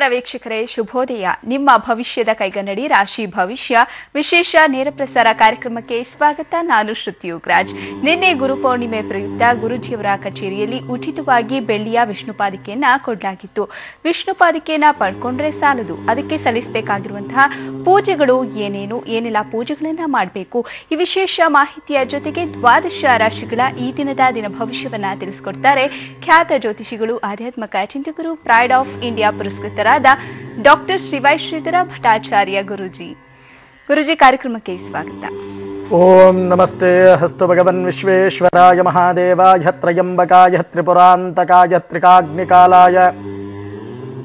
ನಮಸ್ಕಾರ ವೀಕ್ಷಕರೇ, ಶುಭೋದಯ. ನಿಮ್ಮ ಭವಿಷ್ಯದ ಕೈಗನ್ನಡಿ ರಾಶಿ ಭವಿಷ್ಯ ವಿಶೇಷ ನೇರ ಪ್ರಸಾರ ಕಾರ್ಯಕ್ರಮಕ್ಕೆ ಸ್ವಾಗತ. ನಾನು ಶ್ರುತಿ ಯೋಗರಾಜ್. ನಿನ್ನೆ ಗುರುಪೌರ್ಣಿಮೆ ಪ್ರಯುಕ್ತ ಗುರುಜಿಯವರ ಕಚೇರಿಯಲ್ಲಿ ಉಚಿತವಾಗಿ ಬೆಳ್ಳಿಯ ವಿಷ್ಣುಪಾದಿಕೆಯನ್ನ ಕೊಡಲಾಗಿತ್ತು. ವಿಷ್ಣುಪಾದಿಕೆಯನ್ನ ಪಡ್ಕೊಂಡ್ರೆ ಸಾಲದು, ಅದಕ್ಕೆ ಸಲ್ಲಿಸಬೇಕಾಗಿರುವಂತಹ ಪೂಜೆಗಳು ಏನೆಲ್ಲ ಪೂಜೆಗಳನ್ನ ಮಾಡಬೇಕು, ಈ ವಿಶೇಷ ಮಾಹಿತಿಯ ಜೊತೆಗೆ ದ್ವಾದಶ ರಾಶಿಗಳ ಈ ದಿನದ ದಿನ ಭವಿಷ್ಯವನ್ನ ತಿಳಿಸಿಕೊಡ್ತಾರೆ ಖ್ಯಾತ ಜ್ಯೋತಿಷಿಗಳು, ಆಧ್ಯಾತ್ಮಿಕ ಚಿಂತಕರು, ಪ್ರೈಡ್ ಆಫ್ ಇಂಡಿಯಾ ಪುರಸ್ಕೃತರಾದ ಡಾಕ್ಟರ್ ಶ್ರೀಧರ ಭಟ್ಟಾಚಾರ್ಯ ಗುರುಜಿ. ಕಾರ್ಯಕ್ರಮಕ್ಕೆ ಸ್ವಾಗತ. ಓಂ ನಮಸ್ತೆ ಹಸ್ತು ಭಗವನ್ ವಿಶ್ವೇಶ್ವರಾಯ ಮಹಾದೇವಾಯ ತ್ರಯಂಬಕಾಯ ತ್ರಿಪುರಾಂತಕಾಯ ತ್ರಿಕಾಗ್ನಿಕಾಲಾಯ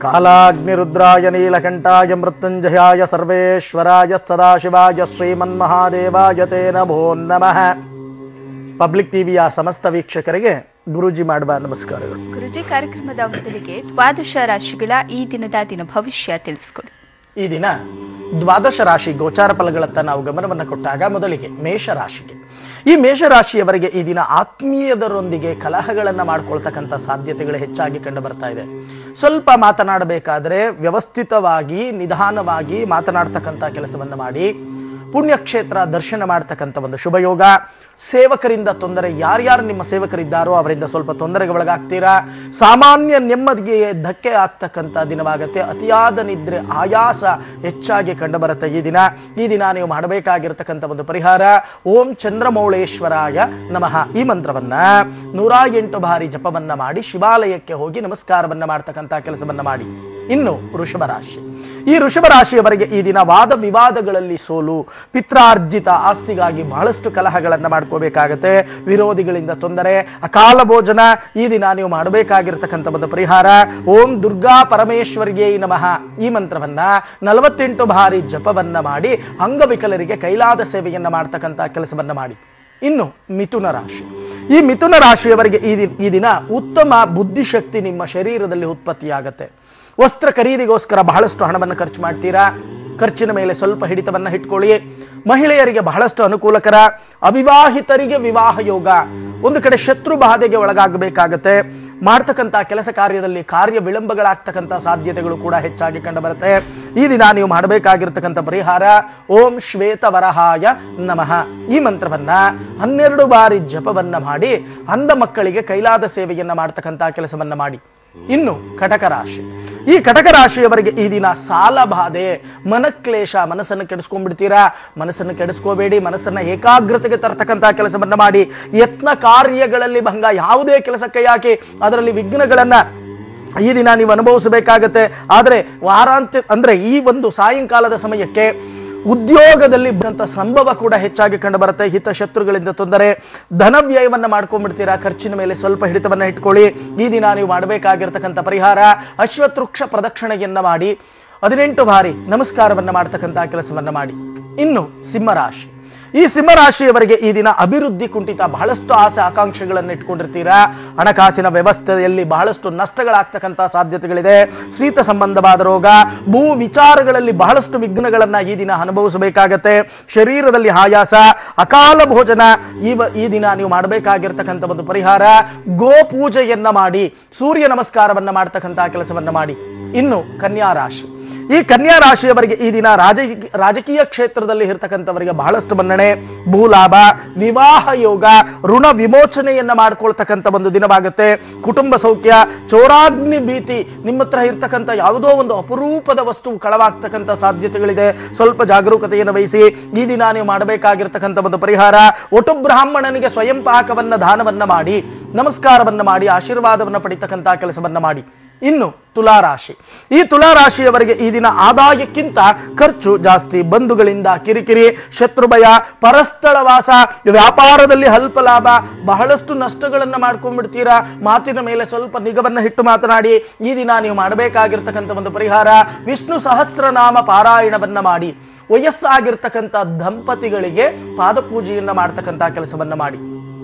ಕಾಲಾಗ್ನಿರುದ್ರಾಯ ನೀಲಕಂಠಾಯ ಮೃತ್ಯುಂಜಯಾಯ ಸರ್ವೇಶ್ವರಾಯ ಸದಾಶಿವಾಯ ಶ್ರೀಮನ್ಮಹಾದೇವಾಯ ತೇ ನಮೋ ನಮಃ. ಪಬ್ಲಿಕ್ ಟಿವಿಯ ಸಮಸ್ತ ವೀಕ್ಷಕರಿಗೆ ಗುರುಜಿ ಮಾಡುವ ನಮಸ್ಕಾರಗಳು. ಗುರುಜಿ, ಕಾರ್ಯಕ್ರಮದ ಮೊದಲಿಗೆ ದ್ವಾದಶ ರಾಶಿಗಳ ಈ ದಿನದ ದಿನ ಭವಿಷ್ಯ ತಿಳಿಸ್ಕೊಡಿ. ಈ ದಿನ ದ್ವಾದಶ ರಾಶಿ ಗೋಚಾರ ಫಲಗಳತ್ತ ನಾವು ಗಮನವನ್ನು ಕೊಟ್ಟಾಗ ಮೊದಲಿಗೆ ಮೇಷರಾಶಿಗೆ, ಈ ಮೇಷರಾಶಿಯವರಿಗೆ ಈ ದಿನ ಆತ್ಮೀಯದರೊಂದಿಗೆ ಕಲಹಗಳನ್ನು ಮಾಡ್ಕೊಳ್ತಕ್ಕಂಥ ಸಾಧ್ಯತೆಗಳು ಹೆಚ್ಚಾಗಿ ಕಂಡು ಬರ್ತಾ ಇದೆ. ಸ್ವಲ್ಪ ಮಾತನಾಡಬೇಕಾದ್ರೆ ವ್ಯವಸ್ಥಿತವಾಗಿ ನಿಧಾನವಾಗಿ ಮಾತನಾಡ್ತಕ್ಕಂಥ ಕೆಲಸವನ್ನು ಮಾಡಿ ಪುಣ್ಯಕ್ಷೇತ್ರ ದರ್ಶನ ಮಾಡ್ತಕ್ಕಂಥ ಒಂದು ಶುಭಯೋಗ. ಸೇವಕರಿಂದ ತೊಂದರೆ, ಯಾರ್ಯಾರು ನಿಮ್ಮ ಸೇವಕರಿದ್ದಾರೋ ಅವರಿಂದ ಸ್ವಲ್ಪ ತೊಂದರೆಗೆ ಒಳಗಾಗ್ತೀರಾ. ಸಾಮಾನ್ಯ ನೆಮ್ಮದಿಗೆ ಧಕ್ಕೆ ಆಗ್ತಕ್ಕಂಥ ದಿನವಾಗುತ್ತೆ. ಅತಿಯಾದ ನಿದ್ರೆ, ಆಯಾಸ ಹೆಚ್ಚಾಗಿ ಕಂಡುಬರುತ್ತೆ ಈ ದಿನ ನೀವು ಮಾಡಬೇಕಾಗಿರ್ತಕ್ಕಂಥ ಒಂದು ಪರಿಹಾರ ಓಂ ಚಂದ್ರಮೌಳೇಶ್ವರಾಯ ನಮಃ ಈ ಮಂತ್ರವನ್ನ 108 ಬಾರಿ ಜಪವನ್ನ ಮಾಡಿ ಶಿವಾಲಯಕ್ಕೆ ಹೋಗಿ ನಮಸ್ಕಾರವನ್ನ ಮಾಡ್ತಕ್ಕಂಥ ಕೆಲಸವನ್ನ ಮಾಡಿ. ಇನ್ನು ವೃಷಭ ರಾಶಿ, ಈ ವೃಷಭ ರಾಶಿಯವರೆಗೆ ಈ ದಿನ ವಾದ ವಿವಾದಗಳಲ್ಲಿ ಸೋಲು, ಪಿತ್ರಾರ್ಜಿತ ಆಸ್ತಿಗಾಗಿ ಬಹಳಷ್ಟು ಕಲಹಗಳನ್ನು ಮಾಡ್ಕೋಬೇಕಾಗತ್ತೆ. ವಿರೋಧಿಗಳಿಂದ ತೊಂದರೆ, ಅಕಾಲ ಭೋಜನ. ಈ ದಿನ ನೀವು ಮಾಡಬೇಕಾಗಿರ್ತಕ್ಕಂಥ ಒಂದು ಪರಿಹಾರ ಓಂ ದುರ್ಗಾ ಪರಮೇಶ್ವರಿಗೆ ನಮಃ ಈ ಮಂತ್ರವನ್ನ 48 ಬಾರಿ ಜಪವನ್ನ ಮಾಡಿ ಅಂಗವಿಕಲರಿಗೆ ಕೈಲಾದ ಸೇವೆಯನ್ನ ಮಾಡ್ತಕ್ಕಂಥ ಕೆಲಸವನ್ನ ಮಾಡಿ. ಇನ್ನು ಮಿಥುನ ರಾಶಿ, ಈ ಮಿಥುನ ರಾಶಿಯವರಿಗೆ ಈ ದಿನ ಉತ್ತಮ ಬುದ್ಧಿಶಕ್ತಿ ನಿಮ್ಮ ಶರೀರದಲ್ಲಿ ಉತ್ಪತ್ತಿಯಾಗತ್ತೆ. ವಸ್ತ್ರ ಖರೀದಿಗೋಸ್ಕರ ಬಹಳಷ್ಟು ಹಣವನ್ನು ಖರ್ಚು ಮಾಡ್ತೀರಾ. ಖರ್ಚಿನ ಮೇಲೆ ಸ್ವಲ್ಪ ಹಿಡಿತವನ್ನು ಇಟ್ಕೊಳ್ಳಿ. ಮಹಿಳೆಯರಿಗೆ ಬಹಳಷ್ಟು ಅನುಕೂಲಕರ. ಅವಿವಾಹಿತರಿಗೆ ವಿವಾಹ ಯೋಗ. ಒಂದು ಕಡೆ ಶತ್ರು ಬಾಧೆಗೆ ಒಳಗಾಗಬೇಕಾಗತ್ತೆ. ಮಾಡ್ತಕ್ಕಂಥ ಕೆಲಸ ಕಾರ್ಯದಲ್ಲಿ ಕಾರ್ಯ ವಿಳಂಬಗಳಾಗ್ತಕ್ಕಂಥ ಸಾಧ್ಯತೆಗಳು ಕೂಡ ಹೆಚ್ಚಾಗಿ ಕಂಡುಬರುತ್ತೆ. ಈ ದಿನ ನೀವು ಮಾಡಬೇಕಾಗಿರ್ತಕ್ಕಂಥ ಪರಿಹಾರ ಓಂ ಶ್ವೇತವರಹಾಯ ನಮಃ ಈ ಮಂತ್ರವನ್ನ 12 ಬಾರಿ ಜಪವನ್ನ ಮಾಡಿ ಅಂಧ ಮಕ್ಕಳಿಗೆ ಕೈಲಾದ ಸೇವೆಯನ್ನ ಮಾಡ್ತಕ್ಕಂಥ ಕೆಲಸವನ್ನ ಮಾಡಿ. ಇನ್ನು ಕಟಕ ರಾಶಿ, ಈ ಕಟಕ ರಾಶಿಯವರಿಗೆ ಈ ದಿನ ಸಾಲ ಬಾಧೆ, ಮನಕ್ಲೇಶ, ಮನಸ್ಸನ್ನು ಕೆಡಿಸ್ಕೊಂಡ್ಬಿಡ್ತೀರಾ. ಮನಸ್ಸನ್ನು ಕೆಡಿಸ್ಕೋಬೇಡಿ, ಮನಸ್ಸನ್ನ ಏಕಾಗ್ರತೆಗೆ ತರ್ತಕ್ಕಂಥ ಕೆಲಸವನ್ನ ಮಾಡಿ. ಯತ್ನ ಕಾರ್ಯಗಳಲ್ಲಿ ಭಂಗ, ಯಾವುದೇ ಕೆಲಸಕ್ಕೆ ಯಾಕೆ ಅದರಲ್ಲಿ ವಿಘ್ನಗಳನ್ನ ಈ ದಿನ ನೀವು ಅನುಭವಿಸಬೇಕಾಗತ್ತೆ. ಆದರೆ ವಾರಾಂತ್ಯ ಅಂದ್ರೆ ಈ ಒಂದು ಸಾಯಂಕಾಲದ ಸಮಯಕ್ಕೆ ಉದ್ಯೋಗದಲ್ಲಿ ಬಂತ ಸಂಭವ ಕೂಡ ಹೆಚ್ಚಾಗಿ ಕಂಡು ಬರುತ್ತೆ. ಹಿತಶತ್ರುಗಳಿಂದ ತೊಂದರೆ, ಧನವ್ಯಯವನ್ನ ಮಾಡ್ಕೊಂಡ್ಬಿಡ್ತೀರಾ. ಖರ್ಚಿನ ಮೇಲೆ ಸ್ವಲ್ಪ ಹಿಡಿತವನ್ನ ಇಟ್ಕೊಳ್ಳಿ. ಈ ದಿನ ನೀವು ಮಾಡಬೇಕಾಗಿರ್ತಕ್ಕಂಥ ಪರಿಹಾರ ಅಶ್ವತ್ಥವೃಕ್ಷ ಪ್ರದಕ್ಷಿಣೆಯನ್ನ ಮಾಡಿ 18 ಬಾರಿ ನಮಸ್ಕಾರವನ್ನ ಮಾಡ್ತಕ್ಕಂಥ ಕೆಲಸವನ್ನ ಮಾಡಿ. ಇನ್ನು ಸಿಂಹರಾಶಿ, ಈ ಸಿಂಹರಾಶಿಯವರಿಗೆ ಈ ದಿನ ಅಭಿವೃದ್ಧಿ ಕುಂಠಿತ, ಬಹಳಷ್ಟು ಆಸೆ ಆಕಾಂಕ್ಷೆಗಳನ್ನು ಇಟ್ಕೊಂಡಿರ್ತೀರಾ. ಹಣಕಾಸಿನ ವ್ಯವಸ್ಥೆಯಲ್ಲಿ ಬಹಳಷ್ಟು ನಷ್ಟಗಳಾಗ್ತಕ್ಕಂಥ ಸಾಧ್ಯತೆಗಳಿದೆ. ಶೀತ ಸಂಬಂಧವಾದ ರೋಗ, ಭೂ ವಿಚಾರಗಳಲ್ಲಿ ಬಹಳಷ್ಟು ವಿಘ್ನಗಳನ್ನ ಈ ದಿನ ಅನುಭವಿಸಬೇಕಾಗತ್ತೆ. ಶರೀರದಲ್ಲಿ ಆಯಾಸ, ಅಕಾಲ ಭೋಜನ. ಈ ದಿನ ನೀವು ಮಾಡಬೇಕಾಗಿರ್ತಕ್ಕಂಥ ಒಂದು ಪರಿಹಾರ ಗೋ ಪೂಜೆಯನ್ನ ಮಾಡಿ ಸೂರ್ಯ ನಮಸ್ಕಾರವನ್ನ ಮಾಡ್ತಕ್ಕಂಥ ಕೆಲಸವನ್ನ ಮಾಡಿ. ಇನ್ನು ಕನ್ಯಾ ರಾಶಿ, ಈ ಕನ್ಯಾ ರಾಶಿಯವರಿಗೆ ಈ ದಿನ ರಾಜಕೀಯ ಕ್ಷೇತ್ರದಲ್ಲಿ ಇರ್ತಕ್ಕಂಥವರಿಗೆ ಬಹಳಷ್ಟು ಮನ್ನಣೆ, ಭೂಲಾಭ, ವಿವಾಹ ಯೋಗ, ಋಣ ವಿಮೋಚನೆಯನ್ನ ಮಾಡ್ಕೊಳ್ತಕ್ಕಂಥ ಒಂದು ದಿನವಾಗುತ್ತೆ. ಕುಟುಂಬ ಸೌಖ್ಯ, ಚೋರಾಗ್ನಿ ಭೀತಿ, ನಿಮ್ಮ ಹತ್ರ ಇರ್ತಕ್ಕಂಥ ಯಾವುದೋ ಒಂದು ಅಪರೂಪದ ವಸ್ತು ಕಳವಾಗ್ತಕ್ಕಂಥ ಸಾಧ್ಯತೆಗಳಿದೆ. ಸ್ವಲ್ಪ ಜಾಗರೂಕತೆಯನ್ನು ವಹಿಸಿ. ಈ ದಿನ ನೀವು ಮಾಡಬೇಕಾಗಿರ್ತಕ್ಕಂಥ ಒಂದು ಪರಿಹಾರ ಒಟ್ಟು ಬ್ರಾಹ್ಮಣನಿಗೆ ಸ್ವಯಂ ಪಾಕವನ್ನ ದಾನವನ್ನ ಮಾಡಿ ನಮಸ್ಕಾರವನ್ನ ಮಾಡಿ ಆಶೀರ್ವಾದವನ್ನ ಪಡಿತಕ್ಕಂಥ ಕೆಲಸವನ್ನ ಮಾಡಿ. ಇನ್ನು ತುಲಾರಾಶಿ, ಈ ತುಲಾರಾಶಿಯವರಿಗೆ ಈ ದಿನ ಆದಾಯಕ್ಕಿಂತ ಖರ್ಚು ಜಾಸ್ತಿ. ಬಂಧುಗಳಿಂದ ಕಿರಿಕಿರಿ, ಶತ್ರುಭಯ, ಪರಸ್ಥಳವಾಸ, ವ್ಯಾಪಾರದಲ್ಲಿ ಅಲ್ಪ ಲಾಭ, ಬಹಳಷ್ಟು ನಷ್ಟಗಳನ್ನ ಮಾಡ್ಕೊಂಡ್ಬಿಡ್ತೀರಾ. ಮಾತಿನ ಮೇಲೆ ಸ್ವಲ್ಪ ನಿಗವನ್ನ ಇಟ್ಟು ಮಾತನಾಡಿ. ಈ ದಿನ ನೀವು ಮಾಡಬೇಕಾಗಿರ್ತಕ್ಕಂಥ ಒಂದು ಪರಿಹಾರ ವಿಷ್ಣು ಸಹಸ್ರನಾಮ ಪಾರಾಯಣವನ್ನ ಮಾಡಿ ವಯಸ್ಸಾಗಿರ್ತಕ್ಕಂಥ ದಂಪತಿಗಳಿಗೆ ಪಾದಪೂಜೆಯನ್ನ ಮಾಡ್ತಕ್ಕಂಥ ಕೆಲಸವನ್ನ ಮಾಡಿ.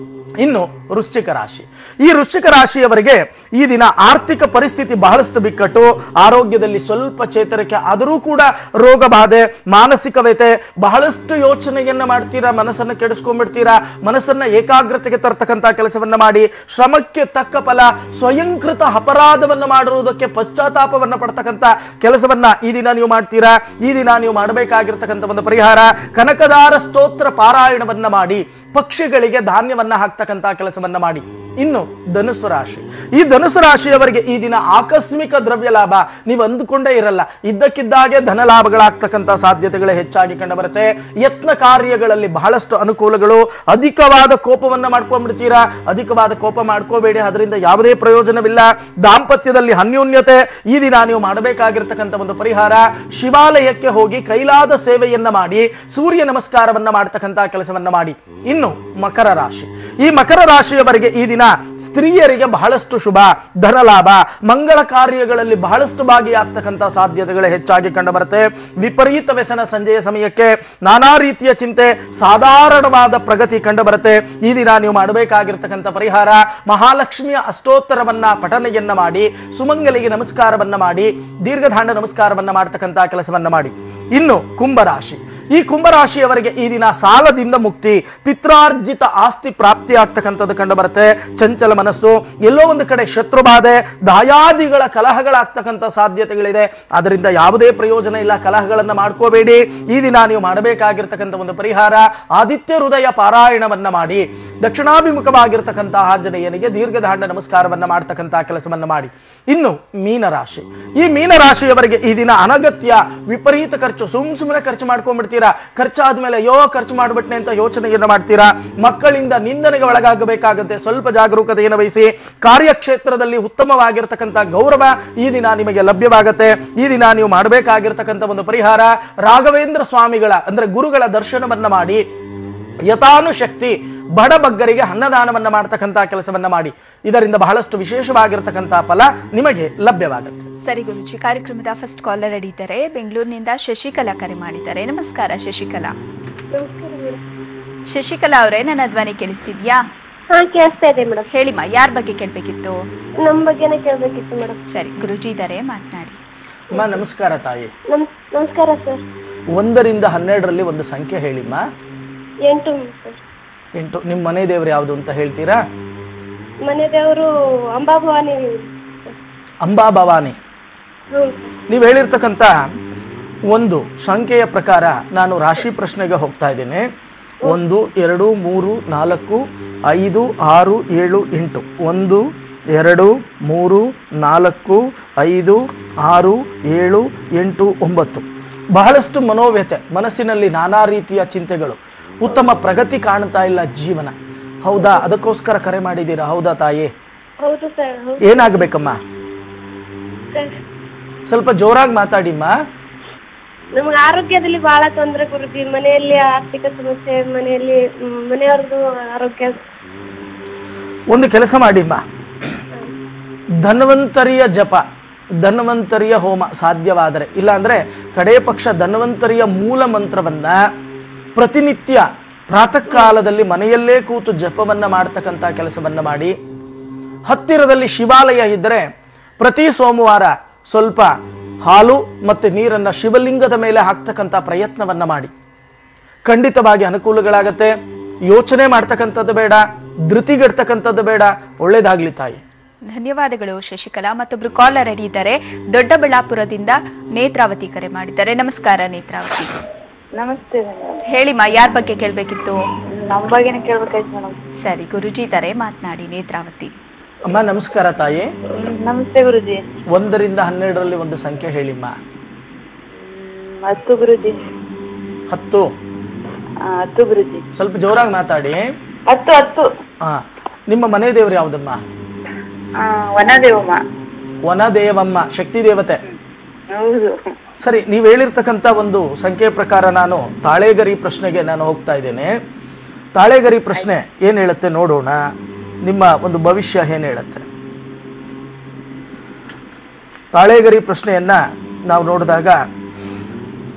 ಇನ್ನು ವೃಶ್ಚಿಕ ರಾಶಿ. ಈ ವೃಶ್ಚಿಕ ರಾಶಿಯವರಿಗೆ ಈ ದಿನ ಆರ್ಥಿಕ ಪರಿಸ್ಥಿತಿ ಬಹಳಷ್ಟು ಬಿಕ್ಕಟ್ಟು, ಆರೋಗ್ಯದಲ್ಲಿ ಸ್ವಲ್ಪ ಚೇತರಿಕೆ ಆದರೂ ಕೂಡ ರೋಗ ಬಾಧೆ, ಮಾನಸಿಕ ವ್ಯಥೆ, ಬಹಳಷ್ಟು ಯೋಚನೆಯನ್ನ ಮಾಡ್ತೀರಾ, ಮನಸ್ಸನ್ನು ಕೆಡಿಸ್ಕೊಂಡ್ಬಿಡ್ತೀರಾ, ಮನಸ್ಸನ್ನ ಏಕಾಗ್ರತೆಗೆ ತರ್ತಕ್ಕಂಥ ಕೆಲಸವನ್ನ ಮಾಡಿ ಶ್ರಮಕ್ಕೆ ತಕ್ಕ ಫಲ, ಸ್ವಯಂಕೃತ ಅಪರಾಧವನ್ನು ಮಾಡಿರುವುದಕ್ಕೆ ಪಶ್ಚಾತ್ತಾಪವನ್ನ ಪಡ್ತಕ್ಕಂಥ ಕೆಲಸವನ್ನ ಈ ದಿನ ನೀವು ಮಾಡ್ತೀರಾ. ಈ ದಿನ ನೀವು ಮಾಡಬೇಕಾಗಿರ್ತಕ್ಕಂಥ ಒಂದು ಪರಿಹಾರ, ಕನಕದಾರ ಸ್ತೋತ್ರ ಪಾರಾಯಣವನ್ನ ಮಾಡಿ ಪಕ್ಷಿಗಳಿಗೆ ಧಾನ್ಯವನ್ನ ಹಾಕ್ತಕ್ಕಂಥ ಕೆಲಸವನ್ನ ಮಾಡಿ. ಇನ್ನು ಧನುಸು ರಾಶಿ. ಈ ಧನುಸು ರಾಶಿಯವರಿಗೆ ಈ ದಿನ ಆಕಸ್ಮಿಕ ದ್ರವ್ಯ ಲಾಭ, ನೀವು ಅಂದುಕೊಂಡೇ ಇರಲ್ಲ, ಇದ್ದಕ್ಕಿದ್ದಾಗೆ ಧನ ಲಾಭಗಳಾಗ್ತಕ್ಕಂಥ ಸಾಧ್ಯತೆಗಳು ಹೆಚ್ಚಾಗಿ ಕಂಡುಬರುತ್ತೆ. ಯತ್ನ ಕಾರ್ಯಗಳಲ್ಲಿ ಬಹಳಷ್ಟು ಅನುಕೂಲಗಳು. ಅಧಿಕವಾದ ಕೋಪವನ್ನ ಮಾಡ್ಕೊಂಡ್ಬಿಡ್ತೀರಾ, ಅಧಿಕವಾದ ಕೋಪ ಮಾಡ್ಕೋಬೇಡಿ, ಅದರಿಂದ ಯಾವುದೇ ಪ್ರಯೋಜನವಿಲ್ಲ. ದಾಂಪತ್ಯದಲ್ಲಿ ಅನ್ಯೋನ್ಯತೆ. ಈ ದಿನ ನೀವು ಮಾಡಬೇಕಾಗಿರ್ತಕ್ಕಂಥ ಒಂದು ಪರಿಹಾರ, ಶಿವಾಲಯಕ್ಕೆ ಹೋಗಿ ಕೈಲಾದ ಸೇವೆಯನ್ನ ಮಾಡಿ ಸೂರ್ಯ ನಮಸ್ಕಾರವನ್ನ ಮಾಡ್ತಕ್ಕಂಥ ಕೆಲಸವನ್ನ ಮಾಡಿ. ಇನ್ನು ಮಕರ ರಾಶಿ. ಈ ಮಕರ ರಾಶಿಯವರಿಗೆ ಈ ದಿನ ಸ್ತ್ರೀಯರಿಗೆ ಬಹಳಷ್ಟು ಶುಭ, ಧನ ಲಾಭ, ಮಂಗಳ ಕಾರ್ಯಗಳಲ್ಲಿ ಬಹಳಷ್ಟು ಭಾಗಿಯಾಗ್ತಕ್ಕಂಥ ಸಾಧ್ಯತೆಗಳು ಹೆಚ್ಚಾಗಿ ಕಂಡುಬರುತ್ತೆ. ವಿಪರೀತ ವ್ಯಸನ ಸಂಜೆಯ ಸಮಯಕ್ಕೆ, ನಾನಾ ರೀತಿಯ ಚಿಂತೆ, ಸಾಧಾರಣವಾದ ಪ್ರಗತಿ ಕಂಡುಬರುತ್ತೆ. ಈ ದಿನ ನೀವು ಮಾಡಬೇಕಾಗಿರ್ತಕ್ಕಂಥ ಪರಿಹಾರ, ಮಹಾಲಕ್ಷ್ಮಿಯ ಅಷ್ಟೋತ್ತರವನ್ನ ಪಠನೆಯನ್ನ ಮಾಡಿ ಸುಮಂಗಲಿಗೆ ನಮಸ್ಕಾರವನ್ನ ಮಾಡಿ ದೀರ್ಘದಾಂಡ ನಮಸ್ಕಾರವನ್ನ ಮಾಡ್ತಕ್ಕಂಥ ಕೆಲಸವನ್ನ ಮಾಡಿ. ಇನ್ನು ಕುಂಭರಾಶಿ. ಈ ಕುಂಭರಾಶಿಯವರಿಗೆ ಈ ದಿನ ಸಾಲದಿಂದ ಮುಕ್ತಿ, ಪಿತ್ರಾರ್ಜಿತ ಆಸ್ತಿ ಪ್ರಾಪ್ತಿ ಆಗ್ತಕ್ಕಂಥದ್ದು ಕಂಡು ಬರುತ್ತೆ. ಚಂಚಲ ಮನಸ್ಸು, ಎಲ್ಲೋ ಒಂದು ಕಡೆ ಶತ್ರುಬಾಧೆ, ದಾಯಾದಿಗಳ ಕಲಹಗಳಾಗ್ತಕ್ಕಂಥ ಸಾಧ್ಯತೆಗಳಿದೆ. ಅದರಿಂದ ಯಾವುದೇ ಪ್ರಯೋಜನ ಇಲ್ಲ, ಕಲಹಗಳನ್ನ ಮಾಡ್ಕೋಬೇಡಿ. ಈ ದಿನ ನೀವು ಮಾಡಬೇಕಾಗಿರ್ತಕ್ಕಂಥ ಒಂದು ಪರಿಹಾರ, ಆದಿತ್ಯ ಹೃದಯ ಪಾರಾಯಣವನ್ನ ಮಾಡಿ ದಕ್ಷಿಣಾಭಿಮುಖವಾಗಿರ್ತಕ್ಕಂಥ ಆಂಜನೇಯನಿಗೆ ದೀರ್ಘದಾಂಡ ನಮಸ್ಕಾರವನ್ನ ಮಾಡ್ತಕ್ಕಂಥ ಕೆಲಸವನ್ನ ಮಾಡಿ. ಇನ್ನು ಮೀನರಾಶಿ. ಈ ಮೀನರಾಶಿಯವರಿಗೆ ಈ ದಿನ ಅನಗತ್ಯ ವಿಪರೀತ ಖರ್ಚು, ಸುಮ್ಮನೆ ಖರ್ಚು ಮಾಡ್ಕೊಂಡ್ಬಿಡ್ತೀರಾ. ಖರ್ಚಾದ್ಮೇಲೆ ಅಯ್ಯೋ ಖರ್ಚು ಮಾಡ್ಬಿಟ್ನೆ ಅಂತ ಯೋಚನೆಯನ್ನ ಮಾಡ್ತೀರಾ. ಮಕ್ಕಳಿಂದ ನಿಂದನೆಗೆ ಒಳಗಾಗಬೇಕಾಗುತ್ತೆ, ಸ್ವಲ್ಪ ಜಾಗರೂಕತೆಯನ್ನು ವಹಿಸಿ. ಕಾರ್ಯಕ್ಷೇತ್ರದಲ್ಲಿ ಉತ್ತಮವಾಗಿರ್ತಕ್ಕಂಥ ಗೌರವ ಈ ದಿನ ನಿಮಗೆ ಲಭ್ಯವಾಗುತ್ತೆ. ಈ ದಿನ ನೀವು ಮಾಡಬೇಕಾಗಿರ್ತಕ್ಕಂಥ ಒಂದು ಪರಿಹಾರ, ರಾಘವೇಂದ್ರ ಸ್ವಾಮಿಗಳ ಅಂದ್ರೆ ಗುರುಗಳ ದರ್ಶನವನ್ನ ಮಾಡಿ ಯಥಾನುಶಕ್ತಿ ಬಡಬಗ್ಗರಿಗೆ ಅನ್ನದಾನವನ್ನ ಮಾಡ್ತಕ್ಕಂಥ ಕೆಲಸವನ್ನ ಮಾಡಿ. ಇದರಿಂದ ಬಹಳಷ್ಟು ವಿಶೇಷವಾಗಿರ್ತಕ್ಕಂಥ ಫಲ ನಿಮಗೆ ಲಭ್ಯವಾಗುತ್ತೆ. ಸರಿ ಗುರುಜಿ, ಕಾರ್ಯಕ್ರಮದ ಫಸ್ಟ್ ಕಾಲರ್ ಹಿಡಿತಾರೆ. ಬೆಂಗಳೂರಿನಿಂದ ಶಶಿಕಲಾ ಕರೆ ಮಾಡಿದ್ದಾರೆ. ನಮಸ್ಕಾರ ಶಶಿಕಲಾ. ಶಶಿಕಲಾ ಅವರೇ, ನನ್ನ ಧ್ವನಿ ಕೇಳಿಸ್ತಿದ್ಯಾ? ಹಾ, ಕೇಳಿಸ್ತಾ ಇದೆ ಮೇಡಮ್. ಹೇಳಿಮ್ಮ, ಯಾರ ಬಗ್ಗೆ ಕೇಳ್ಬೇಕಿತ್ತು? ನಮ್ಮ ಬಗ್ಗೆನೇ ಕೇಳ್ಬೇಕಿತ್ತು ಮೇಡಮ್. ಸರಿ, ಗುರುಜಿ ಇದ್ದಾರೆ, ಮಾತನಾಡಿ. ಅಮ್ಮ ನಮಸ್ಕಾರ ತಾಯಿ. ನಮಸ್ಕಾರ ಸರ್. 1 ರಿಂದ 12ರಲ್ಲಿ ಒಂದು ಸಂಖ್ಯೆ ಹೇಳಿಮ್ಮ. 8 ಸರ್. 8. ನಿಮ್ಮ ಮನೆ ದೇವರು ಯಾವುದು ಅಂತ ಹೇಳ್ತೀರಾ? ಮನೆ ದೇವರು ಅಂಬಾಭವಾನಿ. ಅಂಬಾಭವಾನಿ. ನೀವು ಹೇಳಿರ್ತಕ್ಕಂಥ ಒಂದು ಸಂಖ್ಯೆಯ ಪ್ರಕಾರ ನಾನು ರಾಶಿ ಪ್ರಶ್ನೆಗೆ ಹೋಗ್ತಾ ಇದ್ದೀನಿ. 1 2 3 4 5 6 7 8. 1 2 3 4 5 6 7 8 9. ಬಹಳಷ್ಟು ಮನೋವ್ಯತೆ, ಮನಸ್ಸಿನಲ್ಲಿ ನಾನಾ ರೀತಿಯ ಚಿಂತೆಗಳು, ಉತ್ತಮ ಪ್ರಗತಿ ಕಾಣ್ತಾ ಇಲ್ಲ ಜೀವನ. ಹೌದಾ? ಅದಕ್ಕೋಸ್ಕರ ಕರೆ ಮಾಡಿದ್ದೀರಾ? ಹೌದಾ ತಾಯಿ? ಹೌದು ಸರ್. ಏನಾಗಬೇಕಮ್ಮ? ಸ್ವಲ್ಪ ಜೋರಾಗಿ ಮಾತಾಡಿಮ್ಮ. ನಮ್ಗೆ ಆರೋಗ್ಯದಲ್ಲಿ ಬಹಳ ತೊಂದರೆ ಗುರುಜಿ. ಮನೆಯಲ್ಲಿ ಆರ್ಥಿಕ ಸಮಸ್ಯೆ, ಮನೆಯವ್ರದ್ದು ಆರೋಗ್ಯ. ಒಂದು ಕೆಲಸ ಮಾಡಿಮ್ಮ, ಧನ್ವಂತರಿಯ ಜಪ, ಧನ್ವಂತರಿಯ ಹೋಮ ಸಾಧ್ಯವಾದರೆ, ಇಲ್ಲಾಂದ್ರೆ ಕಡೇ ಪಕ್ಷ ಧನ್ವಂತರಿಯ ಮೂಲ ಮಂತ್ರವನ್ನ ಪ್ರತಿನಿತ್ಯ ಪ್ರಾತಃ ಕಾಲದಲ್ಲಿ ಮನೆಯಲ್ಲೇ ಕೂತು ಜಪವನ್ನ ಮಾಡ್ತಕ್ಕಂಥ ಕೆಲಸವನ್ನ ಮಾಡಿ. ಹತ್ತಿರದಲ್ಲಿ ಶಿವಾಲಯ ಇದ್ದರೆ ಪ್ರತಿ ಸೋಮವಾರ ಸ್ವಲ್ಪ ಹಾಲು ಮತ್ತೆ ನೀರನ್ನ ಶಿವಲಿಂಗದ ಮೇಲೆ ಹಾಕ್ತಕ್ಕಂಥ ಪ್ರಯತ್ನವನ್ನ ಮಾಡಿ. ಖಂಡಿತವಾಗಿ ಅನುಕೂಲಗಳಾಗತ್ತೆ. ಯೋಚನೆ ಮಾಡ್ತಕ್ಕಂಥದ್ದು ಬೇಡ, ಧೃತಿಗೆಡ್ತಕ್ಕಂಥದ್ದು ಬೇಡ. ಒಳ್ಳೇದಾಗ್ಲಿ ತಾಯಿ. ಧನ್ಯವಾದಗಳು ಶಶಿಕಲಾ. ಮತ್ತೊಬ್ರು ಕಾಲರ್ ರೆಡಿ ಇದ್ದಾರೆ. ದೊಡ್ಡಬಳ್ಳಾಪುರದಿಂದ ನೇತ್ರಾವತಿ ಕರೆ ಮಾಡಿದ್ದಾರೆ. ನಮಸ್ಕಾರ ನೇತ್ರಾವತಿ. ನಮಸ್ತೆ. ಹೇಳಿಮ್ಮ, ಯಾರ ಬಗ್ಗೆ ಕೇಳ್ಬೇಕಿತ್ತು? ನಮ್ಮ ಬಗ್ಗೆನೇ ಕೇಳ್ಬೇಕಾಯ್ತು ಮೇಡಮ್. ಸರಿ, ಗುರುಜಿ ಇದ್ದಾರೆ, ಮಾತನಾಡಿ. ನೇತ್ರಾವತಿ ಅಮ್ಮ ನಮಸ್ಕಾರ ತಾಯಿ. ನಮಸ್ತೆ ಗುರುಜಿ. 1 ರಿಂದ 12ರಲ್ಲಿ ಒಂದು ಸಂಖ್ಯೆ ಹೇಳಿಮ್ಮ. 10 ಗುರುಜಿ. 10. 10 ಗುರುಜಿ. ಸ್ವಲ್ಪ ಜೋರಾಗಿ ಮಾತಾಡಿ. 10. ಹಾ, ನಿಮ್ಮ ಮನೆ ದೇವರು ಯಾವ್ದಮ್ಮ? ವನದೇವಮ್ಮ. ವನದೇವಮ್ಮ, ಶಕ್ತಿ ದೇವತೆ. ಹೌದು. ಸರಿ, ನೀವು ಹೇಳಿರ್ತಕ್ಕಂಥ ಒಂದು ಸಂಖ್ಯೆ ಪ್ರಕಾರ ನಾನು ತಾಳೆಗರಿ ಪ್ರಶ್ನೆಗೆ ನಾನು ಹೋಗ್ತಾ ಇದ್ದೇನೆ. ತಾಳೆಗರಿ ಪ್ರಶ್ನೆ ಏನ್ ಹೇಳುತ್ತೆ ನೋಡೋಣ. ನಿಮ್ಮ ಒಂದು ಭವಿಷ್ಯ ಏನ್ ಹೇಳುತ್ತೆ? ತಾಳೆಗರಿ ಪ್ರಶ್ನೆಯನ್ನ ನಾವು ನೋಡಿದಾಗ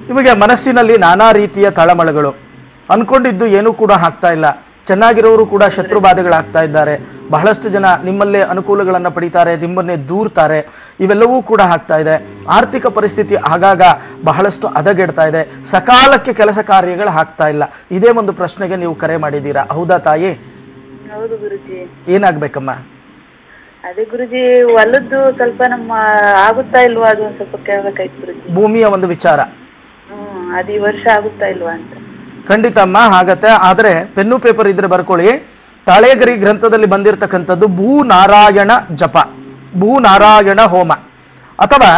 ನಿಮಗೆ ಮನಸ್ಸಿನಲ್ಲಿ ನಾನಾ ರೀತಿಯ ತಳಮಳಗಳು, ಅನ್ಕೊಂಡಿದ್ದು ಏನೂ ಕೂಡ ಆಗ್ತಾ ಇಲ್ಲ, ಚೆನ್ನಾಗಿರೋರು ಕೂಡ ಶತ್ರು ಬಾಧೆಗಳಾಗ್ತಾ ಇದ್ದಾರೆ. ಬಹಳಷ್ಟು ಜನ ನಿಮ್ಮಲ್ಲೇ ಅನುಕೂಲಗಳನ್ನು ಪಡಿತಾರೆ, ನಿಮ್ಮನ್ನೇ ದೂರ್ತಾರೆ. ಇವೆಲ್ಲವೂ ಕೂಡ ಆಗ್ತಾ ಇದೆ. ಆರ್ಥಿಕ ಪರಿಸ್ಥಿತಿ ಆಗಾಗ ಬಹಳಷ್ಟು ಹದಗೆಡ್ತಾ ಇದೆ. ಸಕಾಲಕ್ಕೆ ಕೆಲಸ ಕಾರ್ಯಗಳು ಆಗ್ತಾ ಇಲ್ಲ. ಇದೇ ಒಂದು ಪ್ರಶ್ನೆಗೆ ನೀವು ಕರೆ ಮಾಡಿದ್ದೀರಾ, ಹೌದಾ ತಾಯಿ? ಹೌದು ಗುರುಜಿ. ಏನಾಗ್ಬೇಕಮ್ಮ? ಅದೇ ಗುರುಜಿ, ಹೊಲದ್ದು ಸ್ವಲ್ಪ ನಮ್ಮ ಆಗುತ್ತಾ ಇಲ್ವಾ ಅದು ಒಂದ್ ಸ್ವಲ್ಪ ಕೇಳ್ಬೇಕಾಯ್ತು ಗುರುಜಿ. ಭೂಮಿಯ ಒಂದು ವಿಚಾರ. ಅದು ಈ ವರ್ಷ ಆಗುತ್ತಾ ಇಲ್ವಾ ಅಂತ. ಖಂಡಿತ ಅಮ್ಮ ಆಗತ್ತೆ. ಆದರೆ ಪೆನ್ನು ಪೇಪರ್ ಇದ್ರೆ ಬರ್ಕೊಳ್ಳಿ. ತಾಳೆಗರಿ ಗ್ರಂಥದಲ್ಲಿ ಬಂದಿರತಕ್ಕಂಥದ್ದು ಭೂನಾರಾಯಣ ಜಪ, ಭೂನಾರಾಯಣ ಹೋಮ, ಅಥವಾ